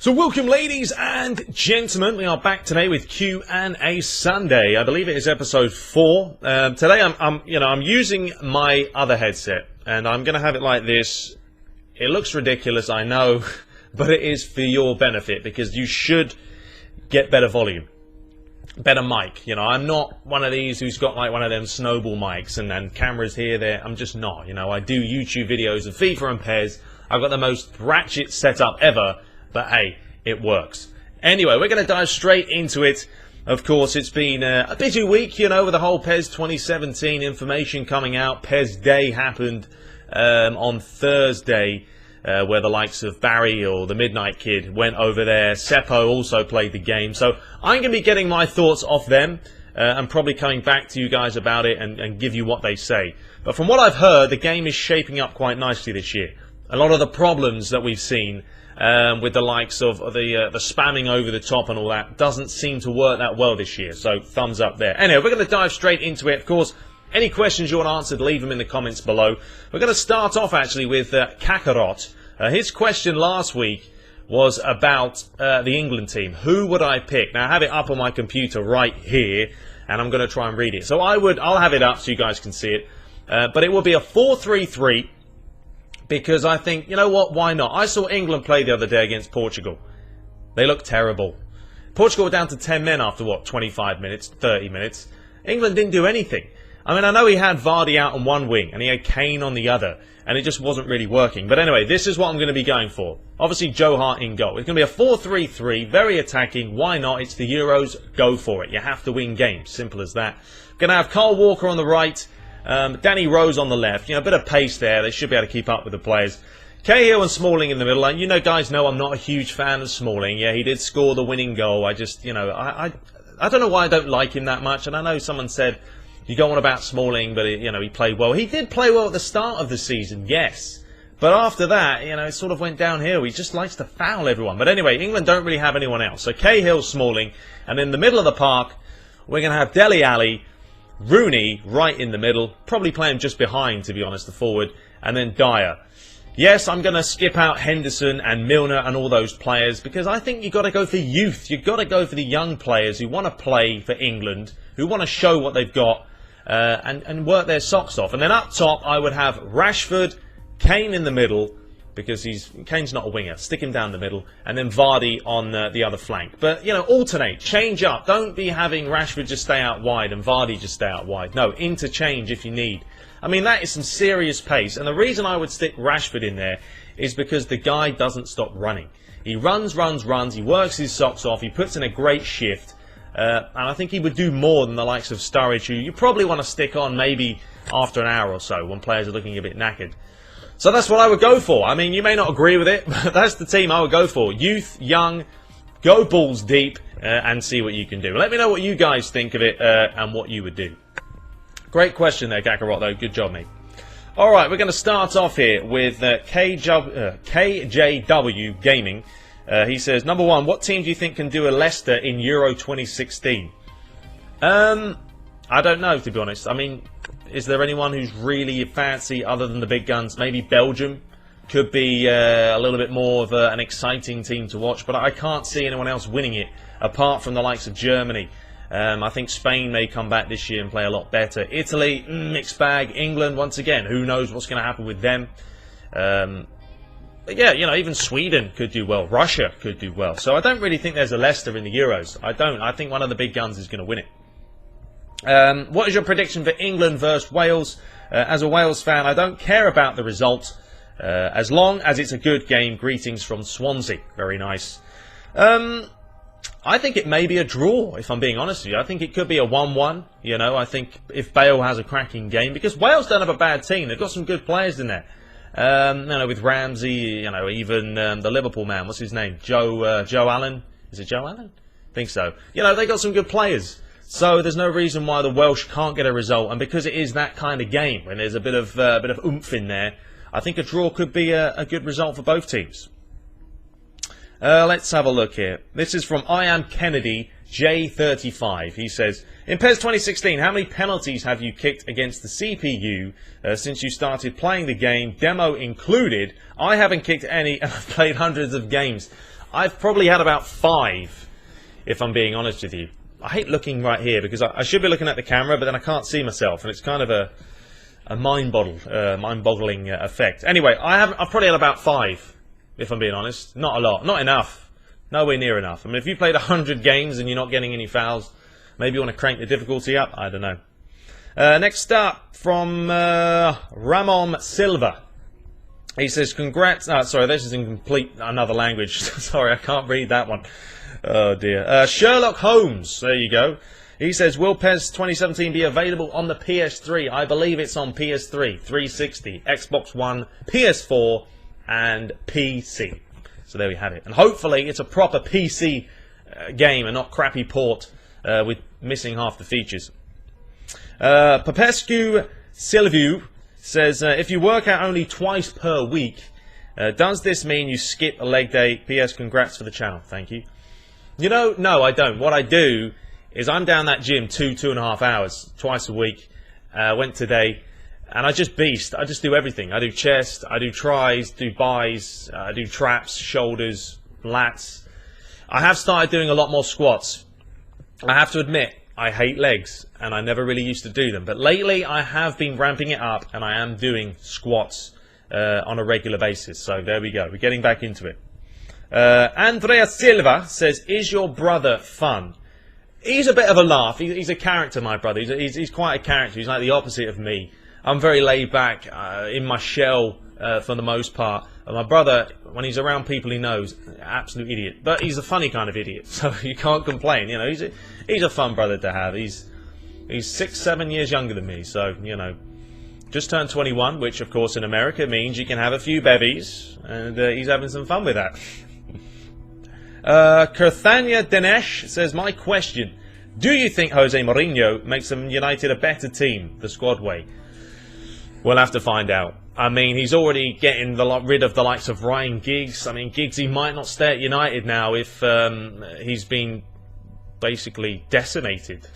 So welcome, ladies and gentlemen. We are back today with Q&A Sunday. I believe it is episode 4. Today I'm using my other headset, and I'm going to have it like this. It looks ridiculous, I know, but it is for your benefit because you should get better volume, better mic. You know, I'm not one of these who's got like one of them snowball mics and cameras here, there. I'm just not. You know, I do YouTube videos of FIFA and PES. I've got the most ratchet setup ever. But hey, it works. Anyway, we're going to dive straight into it. Of course, it's been a busy week, you know, with the whole PES 2017 information coming out. PES Day happened on Thursday, where the likes of Barry or the Midnight Kid went over there. Seppo also played the game. So I'm going to be getting my thoughts off them and probably coming back to you guys about it and give you what they say. But from what I've heard, the game is shaping up quite nicely this year. A lot of the problems that we've seen with the likes of the spamming over the top and all that doesn't seem to work that well this year. So thumbs up there. Anyway, we're going to dive straight into it. Of course, any questions you want answered, leave them in the comments below. We're going to start off actually with Kakarot. His question last week was about the England team. Who would I pick? Now I have it up on my computer right here, and I'm going to try and read it. So I'll have it up so you guys can see it. But it will be a 4-3-3. Because I think, you know what, why not? I saw England play the other day against Portugal. They looked terrible. Portugal were down to 10 men after, what, 25 minutes, 30 minutes. England didn't do anything. I mean, I know he had Vardy out on one wing and he had Kane on the other. And it just wasn't really working. But anyway, this is what I'm going to be going for. Obviously, Joe Hart in goal. It's going to be a 4-3-3, very attacking. Why not? It's the Euros. Go for it. You have to win games. Simple as that. Going to have Kyle Walker on the right. Danny Rose on the left, you know, a bit of pace there. They should be able to keep up with the players. Cahill and Smalling in the middle. And you know, guys know I'm not a huge fan of Smalling. Yeah, he did score the winning goal. I just, you know, I don't know why I don't like him that much. And I know someone said you go on about Smalling, but you know, he played well. He did play well at the start of the season, yes. But after that, you know, it sort of went downhill. He just likes to foul everyone. But anyway, England don't really have anyone else. So Cahill, Smalling, and in the middle of the park, we're going to have Dele Alli, Rooney right in the middle, probably play him just behind, to be honest, the forward, and then Dyer. Yes, I'm going to skip out Henderson and Milner and all those players because I think you've got to go for youth. You've got to go for the young players who want to play for England, who want to show what they've got and work their socks off. And then up top, I would have Rashford, Kane in the middle, because Kane's not a winger. Stick him down the middle. And then Vardy on the other flank. But, you know, alternate. Change up. Don't be having Rashford just stay out wide and Vardy just stay out wide. No, interchange if you need. I mean, that is some serious pace. And the reason I would stick Rashford in there is because the guy doesn't stop running. He runs. He works his socks off. He puts in a great shift. And I think he would do more than the likes of Sturridge, who you probably want to stick on maybe after an hour or so when players are looking a bit knackered. So that's what I would go for. I mean, you may not agree with it, but that's the team I would go for. Youth, young, go balls deep, and see what you can do. Let me know what you guys think of it and what you would do. Great question there, Kakarot, though. Good job, mate. All right, we're going to start off here with KJW Gaming. He says, number 1, what team do you think can do a Leicester in Euro 2016? I don't know, to be honest. I mean, is there anyone who's really fancy other than the big guns? Maybe Belgium could be a little bit more of an exciting team to watch, but I can't see anyone else winning it apart from the likes of Germany. I think Spain may come back this year and play a lot better. Italy, mixed bag. England, once again, who knows what's going to happen with them. But yeah, you know, even Sweden could do well. Russia could do well. So I don't really think there's a Leicester in the Euros. I don't. I think one of the big guns is going to win it. What is your prediction for England versus Wales? As a Wales fan, I don't care about the result as long as it's a good game. Greetings from Swansea. Very nice. I think it may be a draw, if I'm being honest with you. I think it could be a 1-1. You know, I think if Bale has a cracking game, because Wales don't have a bad team. They've got some good players in there. You know, with Ramsey, you know, even the Liverpool man, what's his name? Joe Allen. Is it Joe Allen? I think so. You know, they got some good players. So there's no reason why the Welsh can't get a result, and because it is that kind of game, when there's a bit of oomph in there, I think a draw could be a good result for both teams. Let's have a look here. This is from I Am Kennedy J35. He says, in PES 2016, how many penalties have you kicked against the CPU since you started playing the game, demo included? I haven't kicked any, and I've played hundreds of games. I've probably had about 5, if I'm being honest with you. I hate looking right here because I should be looking at the camera, but then I can't see myself, and it's kind of a mind-boggling effect. Anyway, I've probably had about 5, if I'm being honest. Not a lot, not enough, nowhere near enough. I mean, if you played 100 games and you're not getting any fouls, maybe you want to crank the difficulty up. I don't know. Next up from Ramon Silva. He says, congrats. Sorry, this is in complete another language. Sorry, I can't read that one. Oh, dear. Sherlock Holmes. There you go. He says, will PES 2017 be available on the PS3? I believe it's on PS3, 360, Xbox One, PS4, and PC. So there we have it. And hopefully it's a proper PC game and not crappy port with missing half the features. Popescu Silviu says, if you work out only twice per week, does this mean you skip a leg day? PS, congrats for the channel. Thank you. You know, no, I don't. What I do is I'm down that gym 2.5 hours, twice a week. Went today, and I just beast. I just do everything. I do chest, I do tries, do buys, I do traps, shoulders, lats. I have started doing a lot more squats. I have to admit, I hate legs, and I never really used to do them. But lately, I have been ramping it up, and I am doing squats on a regular basis. So there we go. We're getting back into it. Andrea Silva says, is your brother fun? He's a bit of a laugh. He's a character, my brother. He's quite a character. He's like the opposite of me. I'm very laid back, in my shell for the most part. And my brother, when he's around people he knows, absolute idiot. But he's a funny kind of idiot, so you can't complain. You know, he's a fun brother to have. He's 6-7 years younger than me, so you know, just turned 21, which of course in America means you can have a few bevies, and he's having some fun with that. Kirthania Dinesh says, my question, do you think Jose Mourinho makes United a better team, the squad way? We'll have to find out. I mean, he's already getting rid of the likes of Ryan Giggs. I mean, Giggs, he might not stay at United now if he's been basically decimated.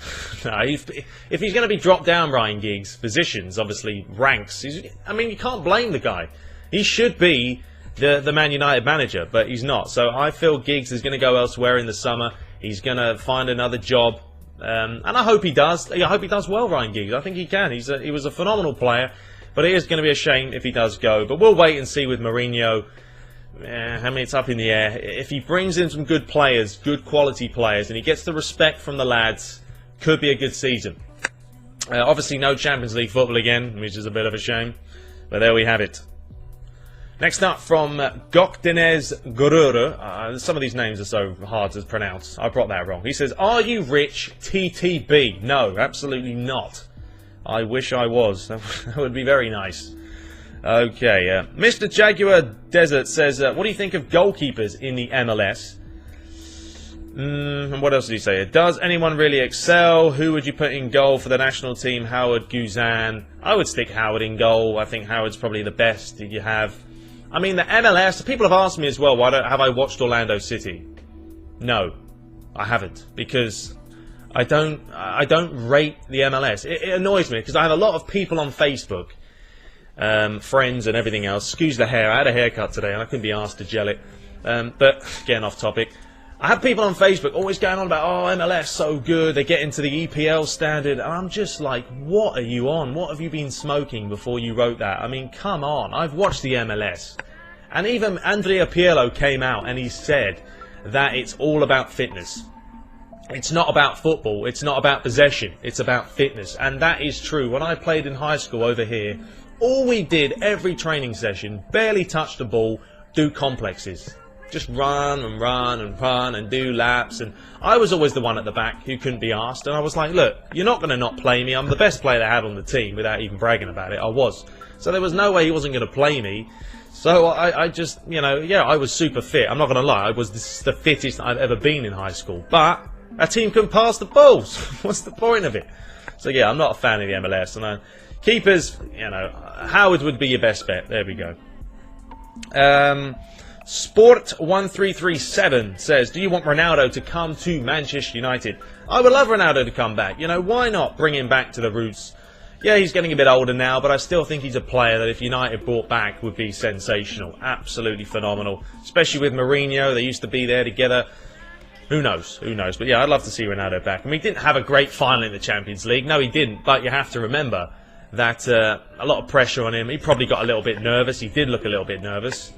No, if he's going to be dropped down, Ryan Giggs, positions, obviously, ranks. I mean, you can't blame the guy. He should be the Man United manager, but he's not. So I feel Giggs is going to go elsewhere in the summer. He's going to find another job, and I hope he does. I hope he does well, Ryan Giggs. I think he can. He was a phenomenal player, but it is going to be a shame if he does go. But we'll wait and see with Mourinho. I mean, it's up in the air. If he brings in some good players, good quality players, and he gets the respect from the lads, could be a good season. Obviously, no Champions League football again, which is a bit of a shame. But there we have it. Next up from Gokdinez Gururu. Some of these names are so hard to pronounce. I brought that wrong. He says, are you Rich TTB? No, absolutely not. I wish I was. That would be very nice. Okay, Mr. Jaguar Desert says, what do you think of goalkeepers in the MLS? And what else did he say? Does anyone really excel? Who would you put in goal for the national team? Howard, Guzan? I would stick Howard in goal. I think Howard's probably the best that you have. I mean, the MLS, people have asked me as well, have I watched Orlando City? No, I haven't, because I don't rate the MLS. It annoys me, because I have a lot of people on Facebook, friends and everything else. Excuse the hair, I had a haircut today and I couldn't be asked to gel it. But, getting off topic, I have people on Facebook always going on about, oh, MLS so good, they get into the EPL standard, and I'm just like, what are you on? What have you been smoking before you wrote that? I mean, come on, I've watched the MLS. And even Andrea Pirlo came out and he said that it's all about fitness. It's not about football, it's not about possession, it's about fitness. And that is true. When I played in high school over here, all we did every training session, barely touch the ball, do complexes. Just run and run and run and do laps, and I was always the one at the back who couldn't be asked, and I was like, look, you're not going to not play me. I'm the best player they had on the team without even bragging about it. I was. So there was no way he wasn't going to play me. So I just, you know, yeah, I was super fit. I'm not going to lie, I was the fittest I've ever been in high school. But our team couldn't pass the balls. What's the point of it? So yeah, I'm not a fan of the MLS. And keepers, you know, Howard would be your best bet. There we go. Sport1337 says, do you want Ronaldo to come to Manchester United? I would love Ronaldo to come back. You know, why not bring him back to the roots? Yeah, he's getting a bit older now, but I still think he's a player that if United brought back would be sensational. Absolutely phenomenal. Especially with Mourinho, they used to be there together. Who knows? Who knows? But yeah, I'd love to see Ronaldo back. I mean, he didn't have a great final in the Champions League. No, he didn't. But you have to remember that a lot of pressure on him. He probably got a little bit nervous. He did look a little bit nervous.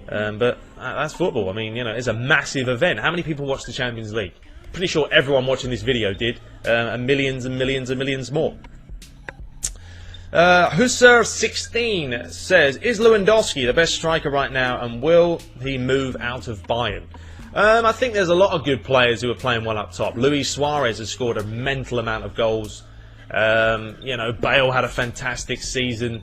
But that's football. I mean, you know, it's a massive event. How many people watch the Champions League? Pretty sure everyone watching this video did. And millions and millions and millions more. Husser16 says, is Lewandowski the best striker right now, and will he move out of Bayern? I think there's a lot of good players who are playing well up top. Luis Suarez has scored a mental amount of goals. You know, Bale had a fantastic season.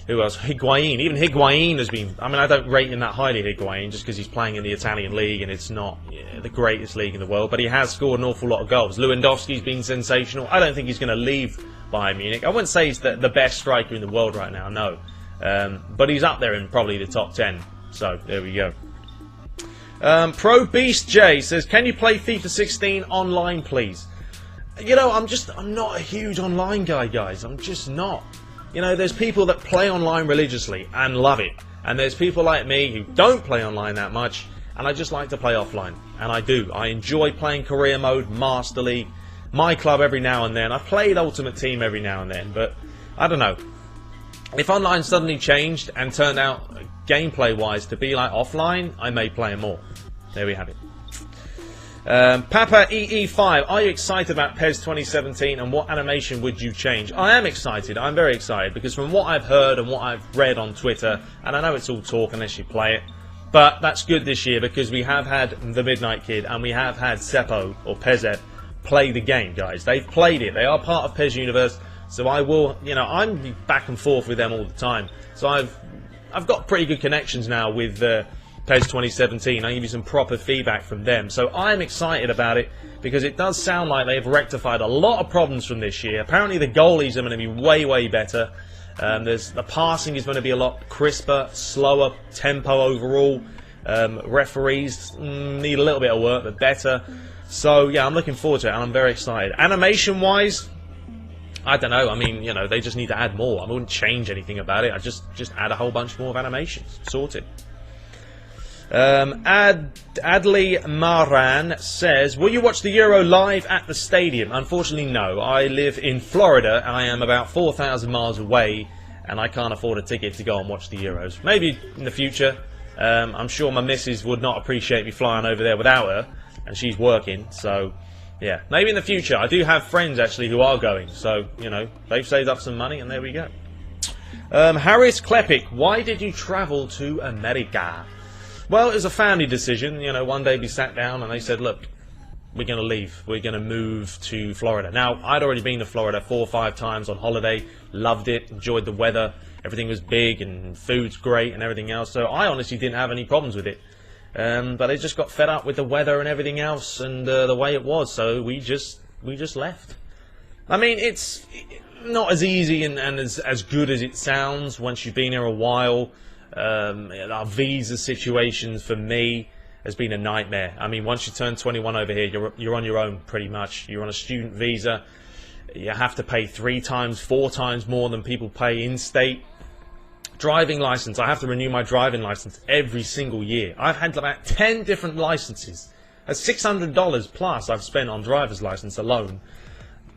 Who else? Higuain. Even Higuain has been... I mean, I don't rate him that highly, Higuain, just because he's playing in the Italian league and it's not the greatest league in the world. But he has scored an awful lot of goals. Lewandowski's been sensational. I don't think he's going to leave Bayern Munich. I wouldn't say he's the best striker in the world right now, no. But he's up there in probably the top 10. So, there we go. Pro Beast J says, can you play FIFA 16 online, please? You know, I'm not a huge online guy, guys. I'm just not. You know, there's people that play online religiously and love it. And there's people like me who don't play online that much, and I just like to play offline. And I do. I enjoy playing Career Mode, Master League, My Club every now and then. I've played Ultimate Team every now and then, but I don't know. If online suddenly changed and turned out gameplay-wise to be like offline, I may play more. There we have it. Papa EE5, are you excited about PES 2017 and what animation would you change? I am excited. I'm very excited because from what I've heard and what I've read on Twitter, and I know it's all talk unless you play it, but that's good this year because we have had the Midnight Kid and we have had Seppo or Pezet play the game, guys. They've played it. They are part of PES Universe, so I will, you know, I'm back and forth with them all the time. So I've got pretty good connections now with PES 2017. I give you some proper feedback from them. So I'm excited about it because it does sound like they've rectified a lot of problems from this year. Apparently the goalies are going to be way, way better. The passing is going to be a lot crisper, slower tempo overall. Referees need a little bit of work, but better. So yeah, I'm looking forward to it and I'm very excited. Animation-wise, I don't know. I mean, you know, they just need to add more. I wouldn't change anything about it. I just add a whole bunch more of animations. Sorted. Adley Maran says, will you watch the Euro live at the stadium? Unfortunately, no. I live in Florida and I am about 4,000 miles away and I can't afford a ticket to go and watch the Euros. Maybe in the future. I'm sure my missus would not appreciate me flying over there without her, and she's working, so yeah, maybe in the future. I do have friends actually who are going, so you know, they've saved up some money and there we go. Harris Klepik, why did you travel to America? Well, it was a family decision. You know, one day we sat down and they said, look, we're going to leave. We're going to move to Florida. Now, I'd already been to Florida 4 or 5 times on holiday. Loved it. Enjoyed the weather. Everything was big and food's great and everything else. So I honestly didn't have any problems with it. But I just got fed up with the weather and everything else and the way it was. So we just left. I mean, it's not as easy and as good as it sounds once you've been here a while. Our visa situations for me has been a nightmare. I mean, once you turn 21 over here, you're on your own pretty much. You're on a student visa. You have to pay 3 times, 4 times more than people pay in-state. Driving license. I have to renew my driving license every single year. I've had about 10 different licenses. That's $600 plus I've spent on driver's license alone.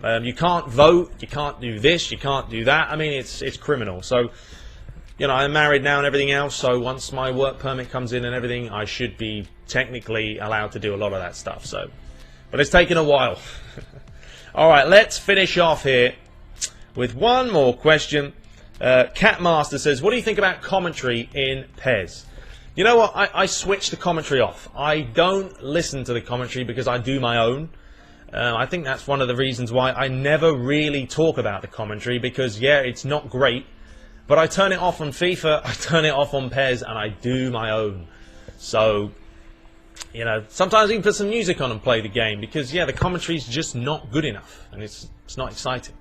You can't vote. You can't do this. You can't do that. I mean, it's criminal. So, you know, I'm married now and everything else, so once my work permit comes in and everything, I should be technically allowed to do a lot of that stuff. So, but it's taken a while. Alright, let's finish off here with one more question. Catmaster says, what do you think about commentary in PES? You know what, I switched the commentary off. I don't listen to the commentary because I do my own. I think that's one of the reasons why I never really talk about the commentary, because yeah, it's not great. But I turn it off on FIFA, I turn it off on PES, and I do my own. So, you know, sometimes I even put some music on and play the game, because, yeah, the commentary's just not good enough, and it's not exciting.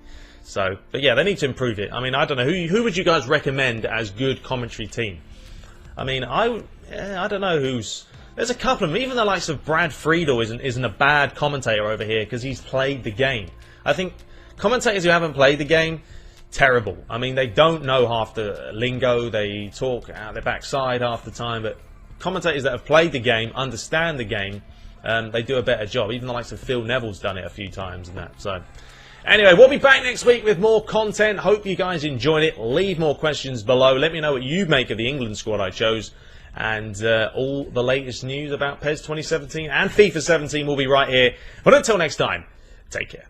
So, but yeah, they need to improve it. I mean, I don't know, who would you guys recommend as good commentary team? I mean, I don't know who's... There's a couple of them, even the likes of Brad Friedel isn't a bad commentator over here, because he's played the game. I think commentators who haven't played the game, terrible. I mean, they don't know half the lingo. They talk out their backside half the time. But commentators that have played the game, understand the game, they do a better job. Even the likes of Phil Neville's done it a few times and that. So, anyway, we'll be back next week with more content. Hope you guys enjoyed it. Leave more questions below. Let me know what you make of the England squad I chose. And all the latest news about PES 2017 and FIFA 17 will be right here. But until next time, take care.